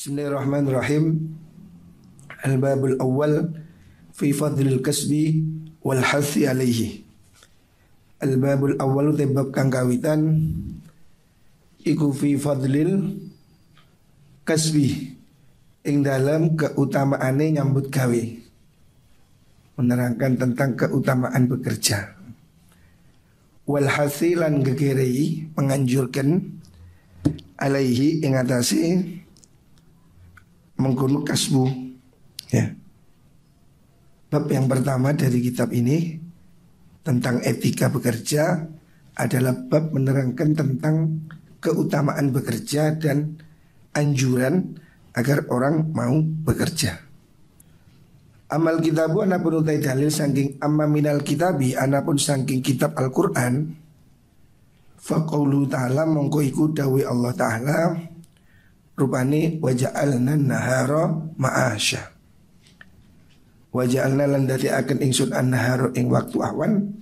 Bismillahirrahmanirrahim. Al-babul awal fi fadlil kasbi wal hathi alaihi. Al-babul awal te bab kang kawitan iku fi fadlil kasbi ing dalam keutamaane nyambut gawe. Menerangkan tentang keutamaan bekerja. Wal hathi lan gegerei menganjurkan alaihi ing atase mengkono kasbu ya. Bab yang pertama dari kitab ini tentang etika bekerja adalah bab menerangkan tentang keutamaan bekerja dan anjuran agar orang mau bekerja. Amal kitabu anapun utai dalil saking amma minal kitabi anapun saking kitab Al-Quran. Faqaulu ta'ala mongko iku dawe Allah ta'ala rupane waja'alna nahara ma'asya. Waja'alna lan dadi akan ingsun an-nahara ing waktu awan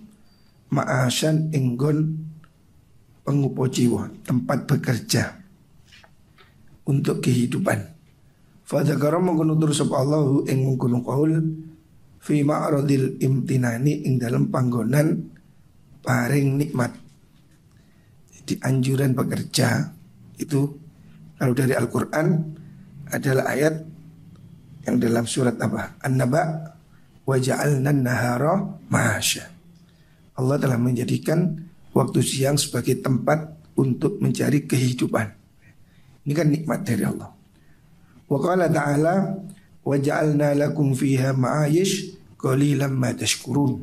ma'asyan inggon pengupo jiwa, tempat bekerja untuk kehidupan. Fadzakara mengkono terus sapa Allah ing mengkono qaul fi ma'radil imtinani ing dalam panggonan paring nikmat. Jadi anjuran bekerja itu kalau dari Al-Quran adalah ayat yang dalam surat apa? An-Naba wa ja'alna nahara ma'asya. Allah telah menjadikan waktu siang sebagai tempat untuk mencari kehidupan. Ini kan nikmat dari Allah. Wa qala ta'ala wa ja'alna lakum fiha ma'ayish qalilan ma tashkurun.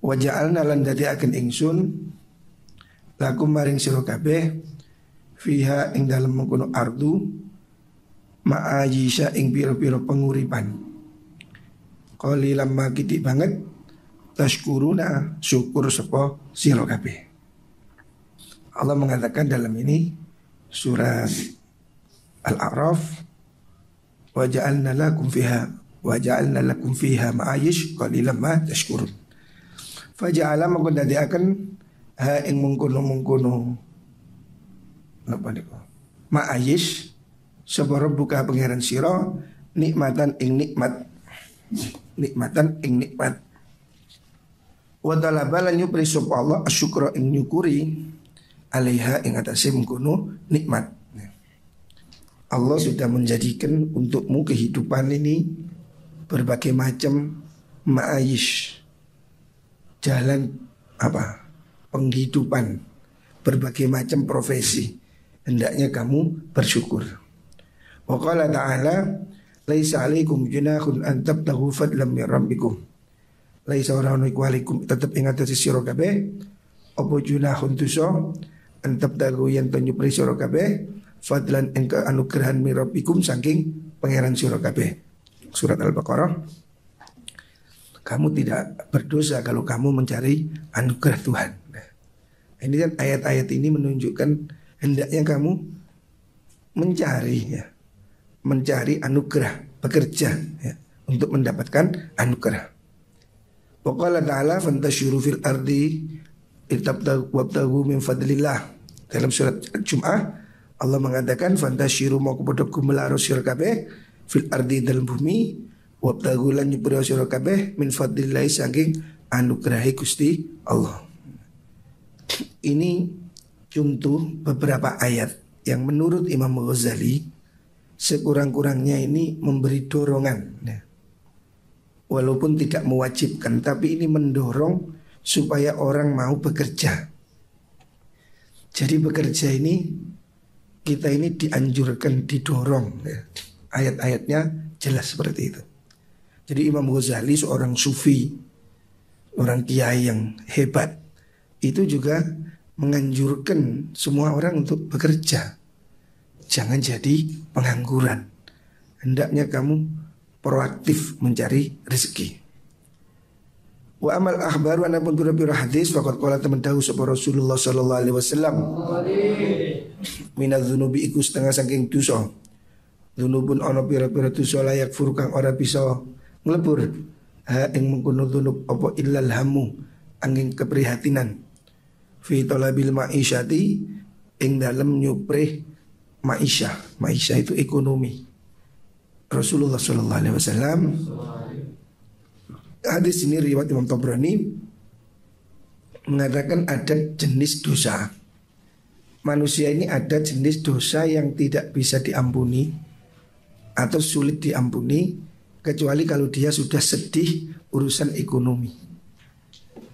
Wa ja'alna lan dadi akan ingsun lakum maring sira kabeh fiha ing dalam mengkono ardu ma'ayisha ing piro-piro penguripan. Qalilan ma kitik banget tashkuruna syukur sapa sira kabeh. Allah mengatakan dalam ini surat Al-A'raf wa ja'alna lakum fiha ma'ayish qalilan ma tashkurun. Faja'ala mengko dadiaken ha ing mengkono napa niku ma'ayish sapa buka pangeran sira nikmatan ing nikmat wa talaba lan yupri sapa Allah asyukra ing nyukuri alaiha ing atase mengkono nikmat. Allah sudah menjadikan untukmu kehidupan ini berbagai macam ma'ayish, jalan apa penghidupan, berbagai macam profesi. Hendaknya kamu bersyukur. Wa qala ta'ala laisa 'alaikum junahun an tabtaghu fadlan min rabbikum. Laisa orang iku alaikum tetep ing atase sira kabeh apa junahun dosa an tabtaghu yen to nyupri sira kabeh fadlan ing anugrahan min rabbikum saking pangeran sira kabeh. Surat Al-Baqarah. Kamu tidak berdosa kalau kamu mencari anugerah Tuhan. Nah, ini kan ayat-ayat ini menunjukkan hendaknya kamu mencari anugerah, bekerja ya, untuk mendapatkan anugerah. Waqala ta'ala fantashiru fil ardi wabtaghu min fadlillah. Dalam surat Al-Jum'ah Allah mengatakan fantashiru mau kepada kumelaru sira kabeh fil ardi dalam bumi wabtaghu lan nyupri sira kabeh min fadlillah saking anugerah Gusti Allah. Ini contoh beberapa ayat yang menurut Imam Ghazali sekurang-kurangnya ini memberi dorongan ya. Walaupun tidak mewajibkan, tapi ini mendorong supaya orang mau bekerja. Jadi bekerja ini kita ini dianjurkan, didorong ya. Ayat-ayatnya jelas seperti itu. Jadi Imam Ghazali seorang sufi, orang kiai yang hebat, itu juga menganjurkan semua orang untuk bekerja. Jangan jadi pengangguran. Hendaknya kamu proaktif mencari rezeki. Wa amal akhbaru anapun pira-pira hadis faqad qala teman tahu sapa Rasulullah sallallahu alaihi wasallam. Minadz-dzunubi iku setengah saking dosa. Dzunubun ana pira-pira dosa layak fur kang ora bisa nglebur. Ha ing mengkono dzunub apa illal hamu angin keprihatinan. Fi talabil ma'isyati ing dalem nyuprih Maisha itu ekonomi. Rasulullah Shallallahu Alaihi Wasallam, hadis ini riwayat Imam Tabrani, mengatakan ada jenis dosa. Manusia ini ada jenis dosa yang tidak bisa diampuni atau sulit diampuni kecuali kalau dia sudah sedih urusan ekonomi.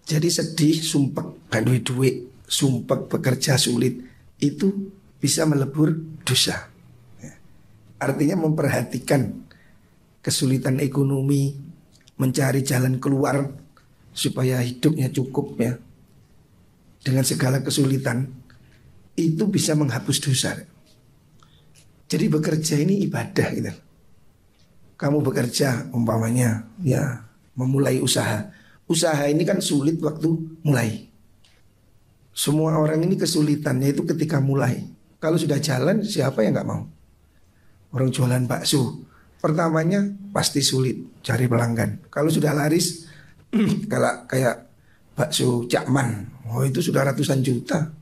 Jadi sedih, sumpek, gak duit, sumpek, bekerja sulit, itu bisa melebur dosa. Artinya memperhatikan kesulitan ekonomi, mencari jalan keluar supaya hidupnya cukup ya, dengan segala kesulitan, itu bisa menghapus dosa. Jadi bekerja ini ibadah gitu. Kamu bekerja umpamanya ya memulai usaha. Usaha ini kan sulit waktu mulai. Semua orang ini kesulitannya itu ketika mulai. Kalau sudah jalan siapa yang gak mau? Orang jualan bakso pertamanya pasti sulit cari pelanggan. Kalau sudah laris kalau kayak bakso Cakman, oh itu sudah ratusan juta.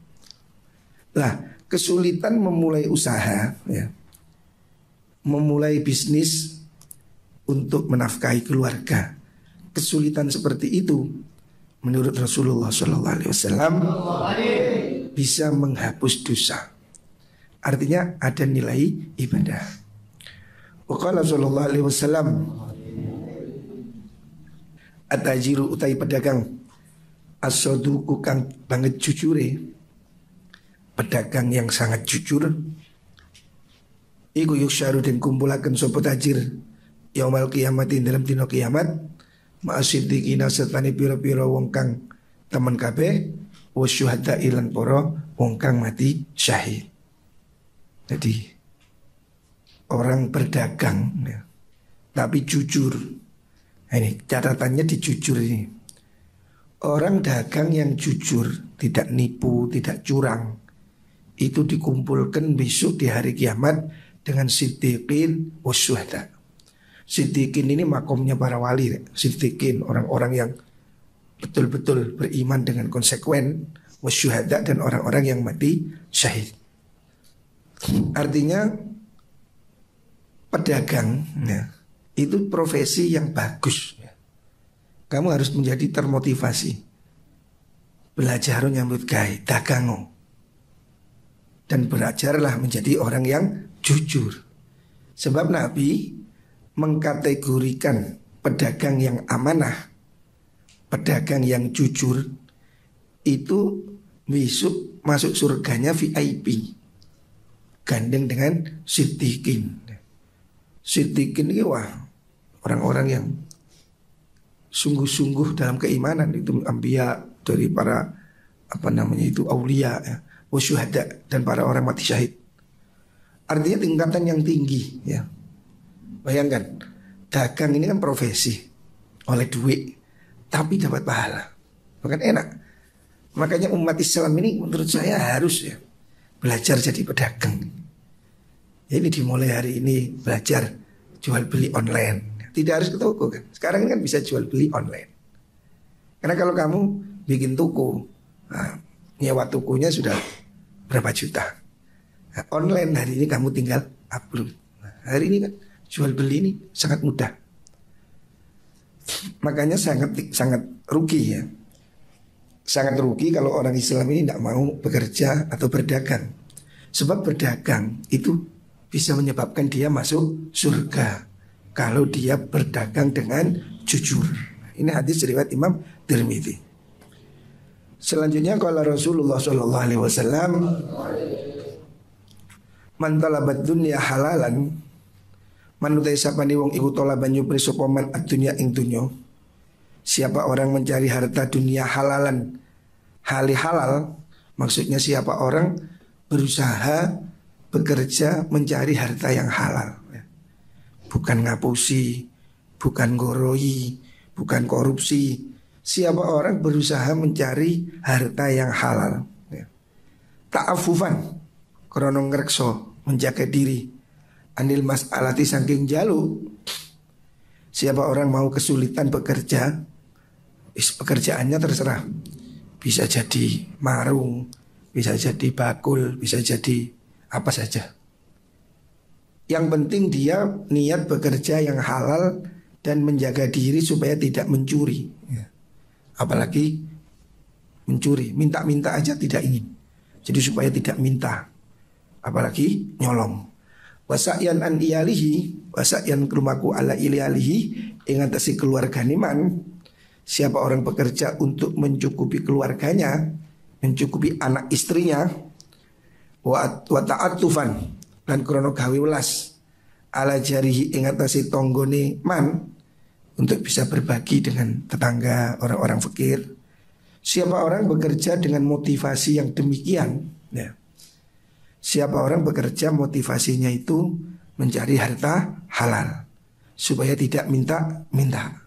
Lah, kesulitan memulai usaha ya, memulai bisnis untuk menafkahi keluarga. Kesulitan seperti itu menurut Rasulullah SAW bisa menghapus dosa. Artinya ada nilai ibadah. Waqala sallallahu alaihi wasallam, at-tajiru utai pedagang, as-saduqu kang banget jujure, pedagang yang sangat jujur, iku yuksyaru dan kumpulaken sapa tajir yaumal kiamatin dalam dina kiamat, ma'asiddiqina sertane pira-pira wong kang temen kabeh, wasyuhada ilan para wong kang mati syahid. Jadi orang berdagang ya, tapi jujur. Nah, ini catatannya di jujur ini. Orang dagang yang jujur, tidak nipu, tidak curang, itu dikumpulkan besok di hari kiamat dengan siddiqin wasyuhada. Siddiqin ini makomnya para wali. Siddiqin orang-orang yang betul-betul beriman dengan konsekuen, wasyuhada dan orang-orang yang mati syahid. Artinya pedagang ya, itu profesi yang bagus ya. Kamu harus menjadi termotivasi. Belajar nyambut gawe dagango. Dan belajarlah menjadi orang yang jujur. Sebab Nabi mengkategorikan pedagang yang amanah, pedagang yang jujur, itu besok masuk surganya VIP, gandeng dengan siddiqin. Siddiqin ini wah, orang-orang yang sungguh-sungguh dalam keimanan, itu anbiya dari para aulia ya, wasyuhada dan para orang mati syahid. Artinya tingkatan yang tinggi ya. Bayangkan, dagang ini kan profesi, oleh duit tapi dapat pahala. Bukan enak. Makanya umat Islam ini menurut saya harus ya belajar jadi pedagang. Ini dimulai hari ini belajar jual beli online. Tidak harus ke toko kan. Sekarang ini kan bisa jual beli online. Karena kalau kamu bikin toko, nah, nyewa tokonya sudah berapa juta. Nah, online hari ini kamu tinggal upload. Nah, hari ini kan jual beli ini sangat mudah. Makanya sangat rugi ya. Sangat rugi kalau orang Islam ini tidak mau bekerja atau berdagang. Sebab berdagang itu bisa menyebabkan dia masuk surga kalau dia berdagang dengan jujur. Ini hadis riwayat Imam Tirmidzi. Selanjutnya kalau Rasulullah Shallallahu Alaihi Wasallam, man talabat dunya halalan, manutai sapani wong iku talaban nyupri sapa man ad-dunya ing dunya. Siapa orang mencari harta dunia halalan, halal, maksudnya siapa orang berusaha bekerja mencari harta yang halal, bukan ngapusi, bukan goroi, bukan korupsi. Siapa orang berusaha mencari harta yang halal, ta'afufan, krono ngrekso, menjaga diri, anil mas'alati saking jalu. Siapa orang mau kesulitan bekerja, pekerjaannya terserah, bisa jadi marung, bisa jadi bakul, bisa jadi apa saja. Yang penting dia niat bekerja yang halal dan menjaga diri supaya tidak mencuri. Apalagi mencuri, minta-minta aja tidak ingin. Jadi supaya tidak minta, apalagi nyolong. Wasa'yan an iyalihi, wasa'yan kelumaku ala iyalihi, ingatasi keluarga niman. Siapa orang bekerja untuk mencukupi keluarganya, mencukupi anak istrinya, wa ta'atufan dan krono gawe welas ala jarihi ingatasi tonggone man, untuk bisa berbagi dengan tetangga orang-orang fakir. Siapa orang bekerja dengan motivasi yang demikian, ya. Siapa orang bekerja motivasinya itu mencari harta halal, supaya tidak minta-minta,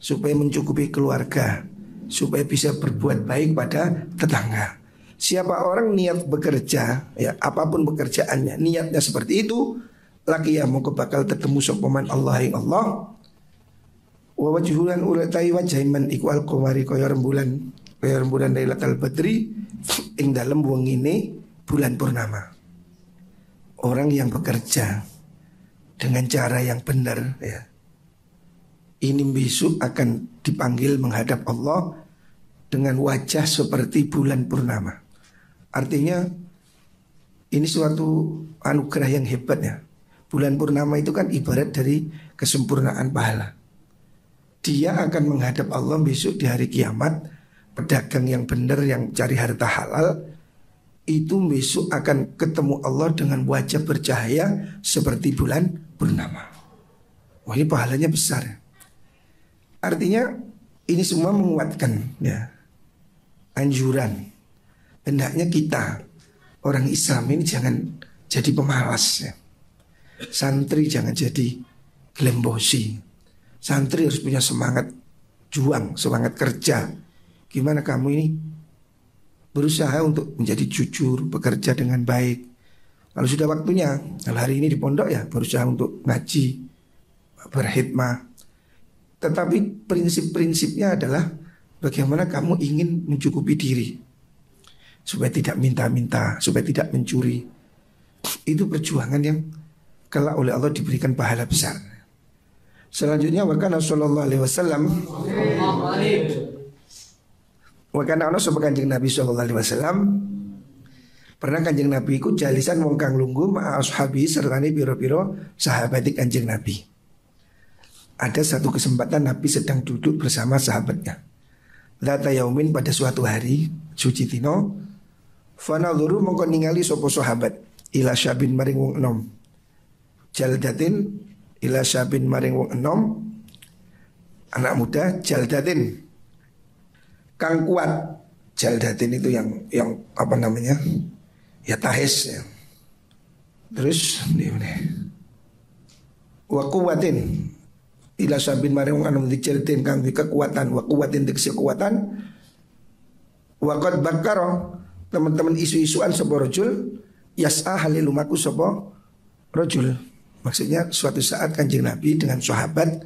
supaya mencukupi keluarga, supaya bisa berbuat baik pada tetangga. Siapa orang niat bekerja, ya apapun pekerjaannya, niatnya seperti itu, laki ya mongko bakal ketemu sopaman Allah yang Allah. Wa wajhulan ulatai wajaiman iku al-qamari kaya rembulan Lailatul Badri ing dalem wengine bulan purnama. Orang yang bekerja dengan cara yang benar, ya, ini besok akan dipanggil menghadap Allah dengan wajah seperti bulan purnama. Artinya ini suatu anugerah yang hebat, ya. Bulan purnama itu kan ibarat dari kesempurnaan pahala. Dia akan menghadap Allah besok di hari kiamat. Pedagang yang benar, yang cari harta halal, itu besok akan ketemu Allah dengan wajah bercahaya seperti bulan purnama. Wah, ini pahalanya besar. Artinya ini semua menguatkan, ya, anjuran. Hendaknya kita orang Islam ini jangan jadi pemalas, ya. Santri jangan jadi gelembosi. Santri harus punya semangat juang, semangat kerja. Gimana kamu ini berusaha untuk menjadi jujur, bekerja dengan baik. Kalau sudah waktunya, kalau hari ini di pondok ya berusaha untuk ngaji, berkhidmah. Tetapi prinsip-prinsipnya adalah bagaimana kamu ingin mencukupi diri, supaya tidak minta-minta, supaya tidak mencuri. Itu perjuangan yang kelak oleh Allah diberikan pahala besar. Selanjutnya wakana sallallahu alaihi wasallam, wakana ana sapa Kanjeng Nabi sallallahu alaihi wasallam, pernah Kanjeng Nabi iku jalisan wong kang lungguh ma ashabi sertane pira-pira sahabat Kanjeng Nabi. Ada satu kesempatan Nabi sedang duduk bersama sahabatnya. Dzata yaumin, pada suatu hari suci tino, fanadhuru mongko ningali sapa sahabat ila syabin maring wong enom. Jaldatin ila syabin maring wong enom, anak muda jaldatin kang kuat. Jaldatin itu yang apa namanya? Ya tahes, ya. Terus ini wa quwwatin ila syabin maring wong enom dijaldatin kang kekuatan, wa quwwatin dikse kekuatan. Wa qad bakara, teman-teman isu-isuan sapa rajul yas'a halilumaku sapa rajul. Maksudnya suatu saat Kanjeng Nabi dengan sahabat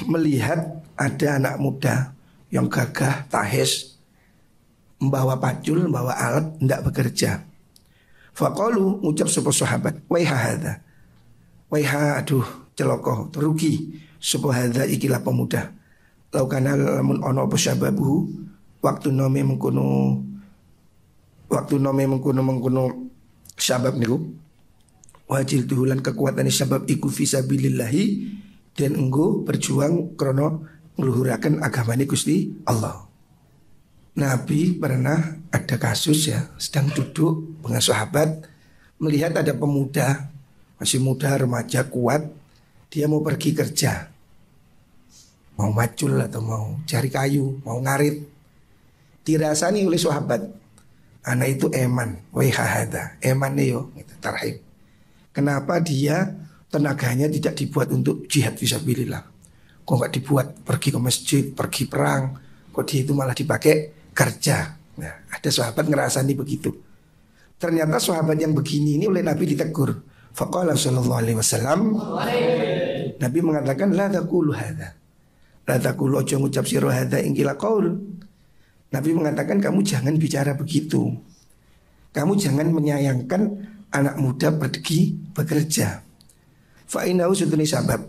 melihat ada anak muda yang gagah, tahes, membawa pacul, membawa alat, tidak bekerja. Faqalu, ngucap sapa sahabat, waiha hadza. Waiha, aduh, celoko, rugi. Sapa hadza ikilah pemuda. Laukana lamun ono apa sababu, waktu nome mengkono sabab niku. Wajil tuhulan kekuatan sabab iku fisabilillahi, dan enggo berjuang krono ngluhuraken agamane Gusti Allah. Nabi pernah ada kasus, ya, sedang duduk dengan sahabat, melihat ada pemuda, masih muda, remaja, kuat, dia mau pergi kerja, mau macul atau mau cari kayu, mau ngarit. Dirasani oleh sahabat, anak itu eman, waihahada, eman yo, gitu, tarhib. Kenapa dia tenaganya tidak dibuat untuk jihad fisabilillah? Kok gak dibuat pergi ke masjid, pergi perang? Kok dia itu malah dipakai kerja? Nah, ada sahabat ngerasani begitu. Ternyata sahabat yang begini ini oleh Nabi ditegur. Faqala sallallahu alaihi wasallam, Nabi mengatakan la taqulu hadza. La taqulu, ojo ngucap sira hadza ingkila qaul. Nabi mengatakan kamu jangan bicara begitu. Kamu jangan menyayangkan anak muda pergi bekerja. Fa innahu sutuni sabab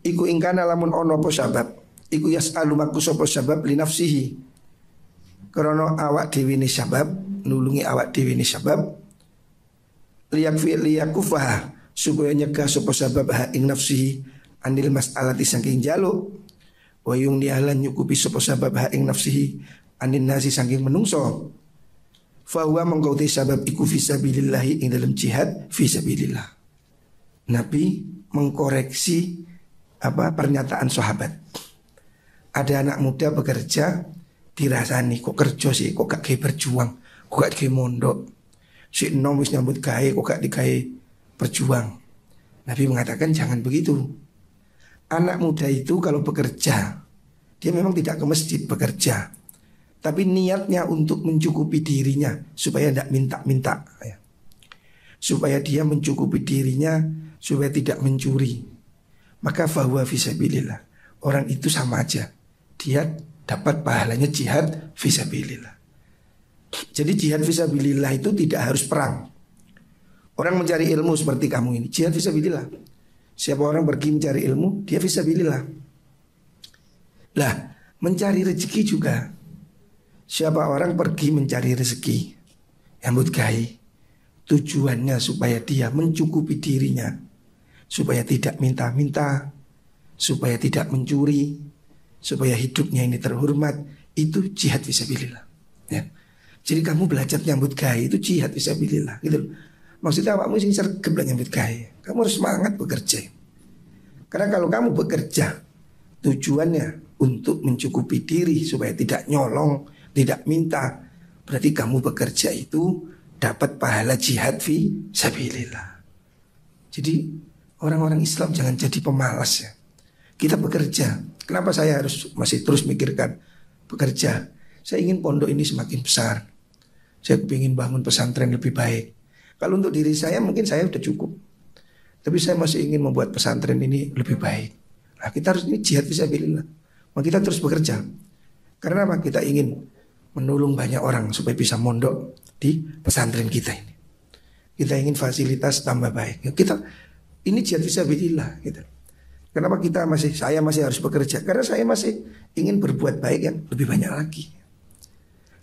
iku ingkana lamun ono apa sabab iku yas'alu maku sapa sabab li nafsihi krana awak dhewe ne sabab nulungi awak dhewe ne sabab liyakufaha supaya nyegah sapa sabab ha ing nafsihi anil mas'alati saking jaluk wa yung nialan nyukupi sapa sabab ha ing nafsihi anin nasi saking menungso fa huwa mengkauti sabab iku fisabilillah ing dalam jihad fisabilillah. Nabi mengkoreksi pernyataan sahabat. Ada anak muda bekerja dirasani kok kerja sih kok gak berjuang, kok gak mondok. Si enom wis nyambut gawe kok gak digawe berjuang. Nabi mengatakan jangan begitu. Anak muda itu kalau bekerja dia memang tidak ke masjid bekerja, tapi niatnya untuk mencukupi dirinya supaya tidak minta-minta ya. Supaya dia mencukupi dirinya supaya tidak mencuri. Maka fahuwa fisabilillah. Orang itu sama aja, dia dapat pahalanya jihad fisabilillah. Jadi jihad fisabilillah itu tidak harus perang. Orang mencari ilmu seperti kamu ini jihad fisabilillah. Siapa orang pergi mencari ilmu dia fisabilillah. Lah mencari rezeki juga. Siapa orang pergi mencari rezeki nyambut gawe tujuannya supaya dia mencukupi dirinya, supaya tidak minta-minta, supaya tidak mencuri, supaya hidupnya ini terhormat, itu jihad fisabilillah ya. Jadi kamu belajar nyambut gawe itu jihad fisabilillah gitu loh. Maksudnya awakmu sing sergap nyambut gawe. Kamu harus semangat bekerja. Karena kalau kamu bekerja tujuannya untuk mencukupi diri supaya tidak nyolong, tidak minta, berarti kamu bekerja itu dapat pahala jihad fi sabilillah. Jadi orang-orang Islam jangan jadi pemalas ya. Kita bekerja. Kenapa saya harus masih terus mikirkan bekerja? Saya ingin pondok ini semakin besar. Saya ingin bangun pesantren lebih baik. Kalau untuk diri saya mungkin saya sudah cukup. Tapi saya masih ingin membuat pesantren ini lebih baik. Nah kita harus ini jihad fisabilillah. Maka kita terus bekerja. Karena apa? Kita ingin menolong banyak orang supaya bisa mondok di pesantren kita ini. Kita ingin fasilitas tambah baik. Kita ini jihad fisabilillah gitu. Kenapa saya masih harus bekerja? Karena saya masih ingin berbuat baik yang lebih banyak lagi.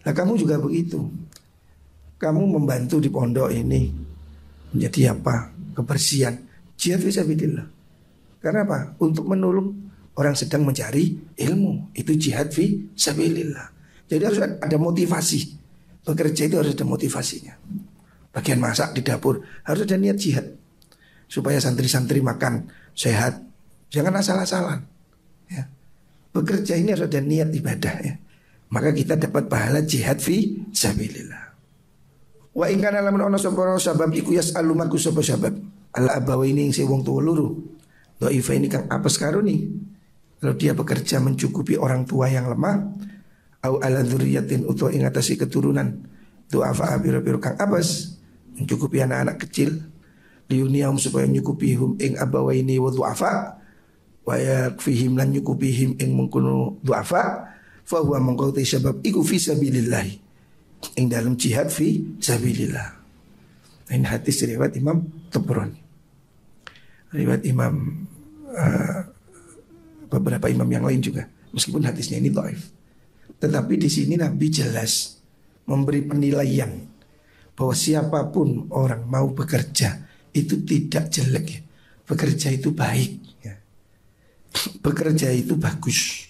Nah kamu juga begitu. Kamu membantu di pondok ini menjadi apa? Kebersihan. Jihad fisabilillah. Karena apa? Untuk menolong orang sedang mencari ilmu. Itu jihad fisabilillah. Jadi harus ada motivasi. Bekerja itu harus ada motivasinya. Bagian masak di dapur harus ada niat jihad. Supaya santri-santri makan sehat. Jangan asal-asalan ya. Bekerja ini harus ada niat ibadah ya. Maka kita dapat pahala jihad fi sabilillah. Wa in kana lamun ana sapa sabab iku yas'alu maku sapa sabab al abawaini sing wong tuwa loro. Dhaifa ini kang apes karo ni. Kalau dia bekerja mencukupi orang tua yang lemah au ala dzurriyyatin utawa ing atase keturunan du'afa biro-biro kang apes mencukupi anak-anak kecil liuniahum supaya nyukupi hum ing abawaini wa du'afa wa yakfihim lan nyukupihim ing mengkono du'afa fa huwa mengqauti sabab iku fi sabilillah ing dalam jihad fi sabilillah. Ini hadis riwayat Imam Tabrani. Riwayat Imam beberapa imam yang lain juga. Meskipun hadisnya ini dhaif. Tetapi di sini Nabi jelas memberi penilaian bahwa siapapun orang mau bekerja itu tidak jelek ya. Bekerja itu baik ya. Bekerja itu bagus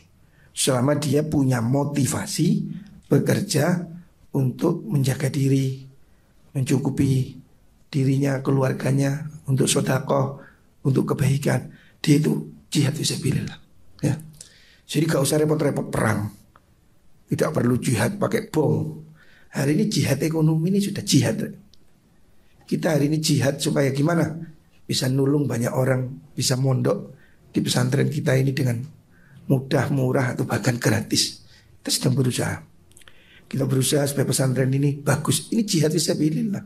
selama dia punya motivasi bekerja untuk menjaga diri, mencukupi dirinya, keluarganya, untuk sedekah, untuk kebaikan. Dia itu jihad fisabilillah ya. Jadi gak usah repot-repot perang. Tidak perlu jihad pakai bom. Hari ini jihad ekonomi ini sudah jihad. Kita hari ini jihad supaya gimana? Bisa nulung banyak orang, bisa mondok di pesantren kita ini dengan mudah, murah atau bahkan gratis. Kita sedang berusaha. Kita berusaha supaya pesantren ini bagus. Ini jihad fisabilillah.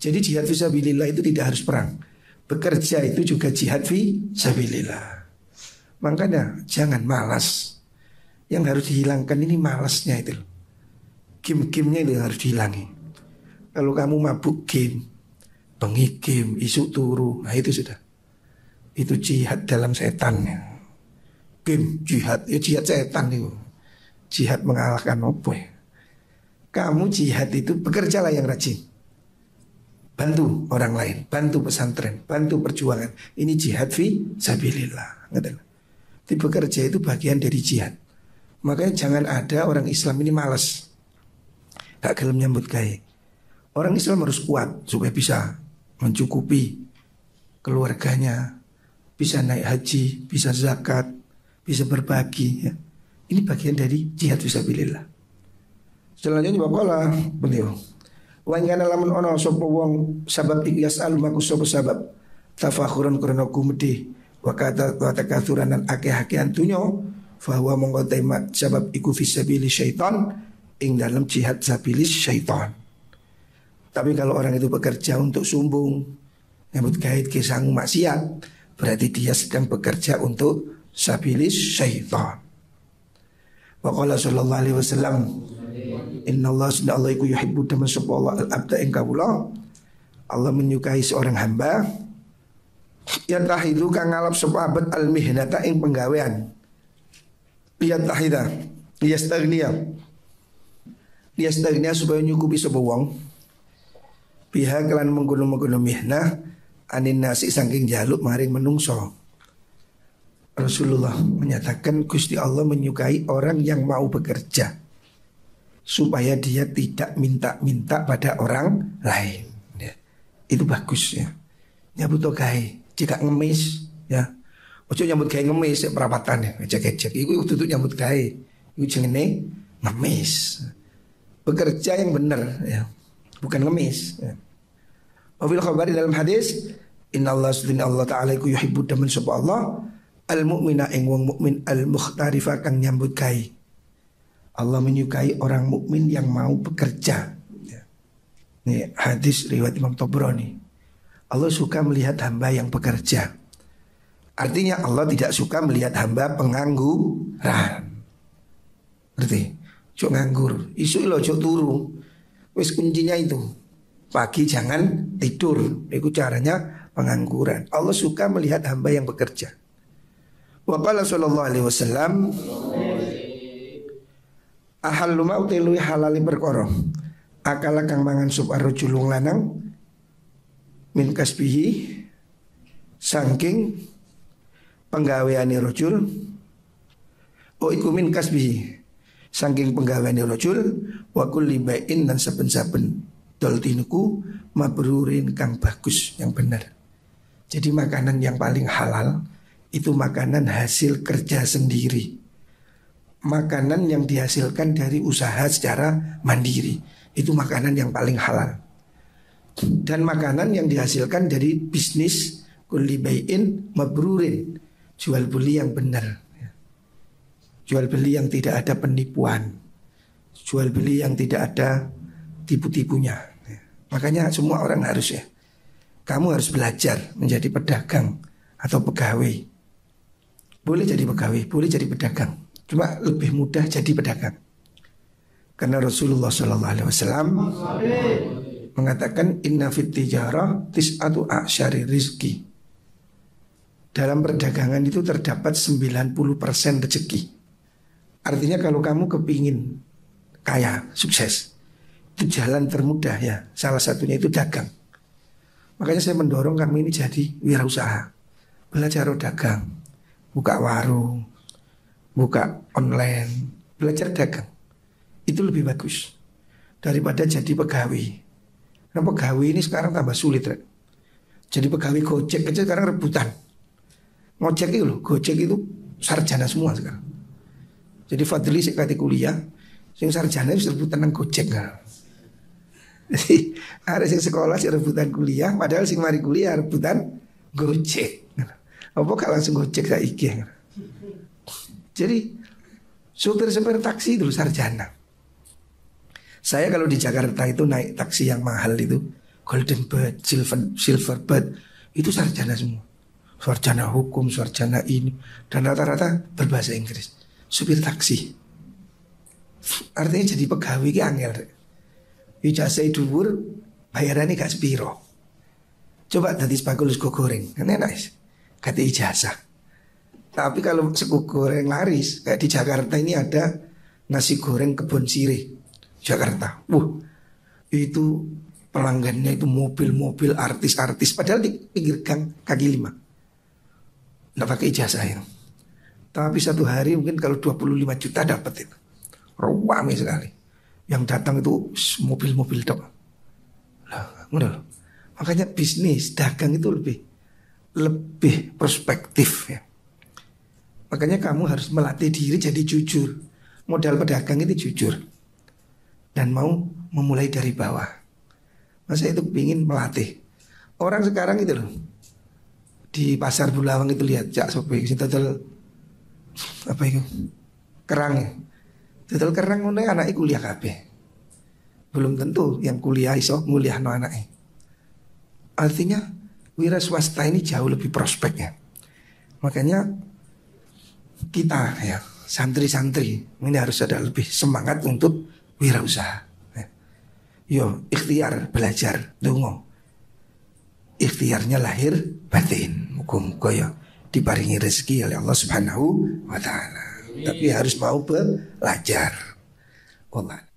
Jadi jihad fisabilillah itu tidak harus perang. Bekerja itu juga jihad fisabilillah. Makanya jangan malas. Yang harus dihilangkan ini malasnya itu. Game-gamenya itu yang harus dihilangi. Kalau kamu mabuk game, bengi game, isu turu. Nah itu sudah. Itu jihad dalam setan. Game, jihad, ya jihad setan itu. Jihad mengalahkan apa ya? Kamu jihad itu bekerjalah yang rajin. Bantu orang lain, bantu pesantren, bantu perjuangan. Ini jihad fi sabilillah. Jadi bekerja itu bagian dari jihad. Makanya jangan ada orang Islam ini malas, gak gelem nyambut gawe. Orang Islam harus kuat supaya bisa mencukupi keluarganya, bisa naik haji, bisa zakat, bisa berbagi ya. Ini bagian dari jihad fisabilillah. Selanjutnya bapalah beliau. Wan kana lamun ana sapa wong sabab ikhlas almaku sapa sabab tafakhuran krana kumedi wa takatsuran akeh-akehan dunya bahwa mongko tema sebab iku fisabilis syaitan ing dalam jihad sabilis syaitan. Tapi kalau orang itu bekerja untuk sombong, nyambut gawe ke sangu maksiat, berarti dia sedang bekerja untuk sabilis syaitan. Wa qala sallallahu alaihi wasallam innallaha subhanahu iku yuhibbu daman sapa Allah al-abda ing kawula. Allah menyukai seorang hamba yang tahidu kang ngalap sapa abad al-mihnata ing penggawean. Lihat tahida liyastagniya supaya nyukupi sapa wong pihak lan menggunung-menggunung mihnah anin nasi saking jaluk maring menungso. Rasulullah menyatakan Gusti Allah menyukai orang yang mau bekerja supaya dia tidak minta-minta pada orang lain ya. Itu bagus ya. Nyambut gawe jika ngemis ya. Ojo nyambut gawe ngemis ya perapatan ya, ngecek-ngecek. Iku tutup nyambut gawe. Iku jenenge ngemis. Bekerja yang benar ya. Bukan ngemis ya. Wa fil khabari dalam hadis innallaha subhanahu Allah taala iku yuhibbu daman sapa Allah al-mu'mina ing wong mukmin al-mukhtarifa kang nyambut gawe. Allah menyukai orang mukmin yang mau bekerja ya. Ini hadis riwayat Imam Tabrani. Allah suka melihat hamba yang bekerja. Artinya Allah tidak suka melihat hamba pengangguran. Berarti cok nganggur, isu lo cok turu. Wes kuncinya itu. Pagi jangan tidur. Itu caranya pengangguran. Allah suka melihat hamba yang bekerja. Wa qala sallallahu alaihi wasallam ahallu mauti luwi halali perkara akala kang mangan sup arrojulung lanang min kasbihi saking penggaweane rojul iku min kasbihi saking penggaweane rojul wa kulli bai'in dan saben-saben dol tinuku mabrurin kang bagus yang benar. Jadi makanan yang paling halal itu makanan hasil kerja sendiri. Makanan yang dihasilkan dari usaha secara mandiri. Itu makanan yang paling halal. Dan makanan yang dihasilkan dari bisnis kulli bai'in mabrurin, jual beli yang benar. Jual beli yang tidak ada penipuan. Jual beli yang tidak ada tipu-tipunya. Makanya semua orang harus ya. Kamu harus belajar menjadi pedagang atau pegawai. Boleh jadi pegawai, boleh jadi pedagang. Cuma lebih mudah jadi pedagang. Karena Rasulullah SAW mengatakan inna fit tijarah tis'atu a'syari rizki. Dalam perdagangan itu terdapat 90% rezeki. Artinya kalau kamu kepingin kaya, sukses, itu jalan termudah ya. Salah satunya itu dagang. Makanya saya mendorong kami ini jadi wirausaha. Belajar dagang, buka warung, buka online, belajar dagang. Itu lebih bagus daripada jadi pegawai. Karena pegawai ini sekarang tambah sulit. Jadi pegawai Gojek aja sekarang rebutan. Ngojek itu loh, Gojek itu sarjana semua sekarang. Jadi Fadli sekali kuliah, sing sarjana itu rebutan nang Gojek kan. Jadi ada sing sekolah sing rebutan kuliah, padahal sing mari kuliah rebutan Gojek. Apa kalau langsung Gojek saiki. Jadi supir-supir taksi dulu sarjana. Saya kalau di Jakarta itu naik taksi yang mahal itu Golden Bird, Silver Bird, itu sarjana semua. Sarjana hukum, sarjana ini, dan rata-rata berbahasa Inggris. Supir taksi. Artinya jadi pegawai ki angel. Ijazah dhuwur bayarannya gak sepiro. Coba tadi sebagus sego goreng, kan enak sih. Kata ijazah. Tapi kalau sego goreng laris, kayak di Jakarta ini ada nasi goreng Kebon Sirih, Jakarta. Itu pelanggannya itu mobil-mobil artis-artis, padahal di pinggir gang kaki lima. Nggak pakai ijazah ya. Tapi satu hari mungkin kalau 25 juta dapat itu. Ramai sekali. Yang datang itu mobil-mobil dok. Lah, udah. Makanya bisnis dagang itu lebih prospektif ya. Makanya kamu harus melatih diri jadi jujur. Modal pedagang itu jujur dan mau memulai dari bawah. Masa itu ingin melatih. Orang sekarang itu loh, di pasar Bulawang itu lihat cak sopi total apa itu kerang ya. Total kerang ngono anaknya kuliah kabeh. Belum tentu yang kuliah iso nguliah no anaknya. Artinya wira swasta ini jauh lebih prospeknya. Makanya kita ya santri-santri ini harus ada lebih semangat untuk wirausaha. Yo ikhtiar belajar dongo. Ikhtiarnya lahir batin. Muga-muga ya diparingi rezeki oleh Allah Subhanahu wa taala. Tapi harus mau belajar. Allah.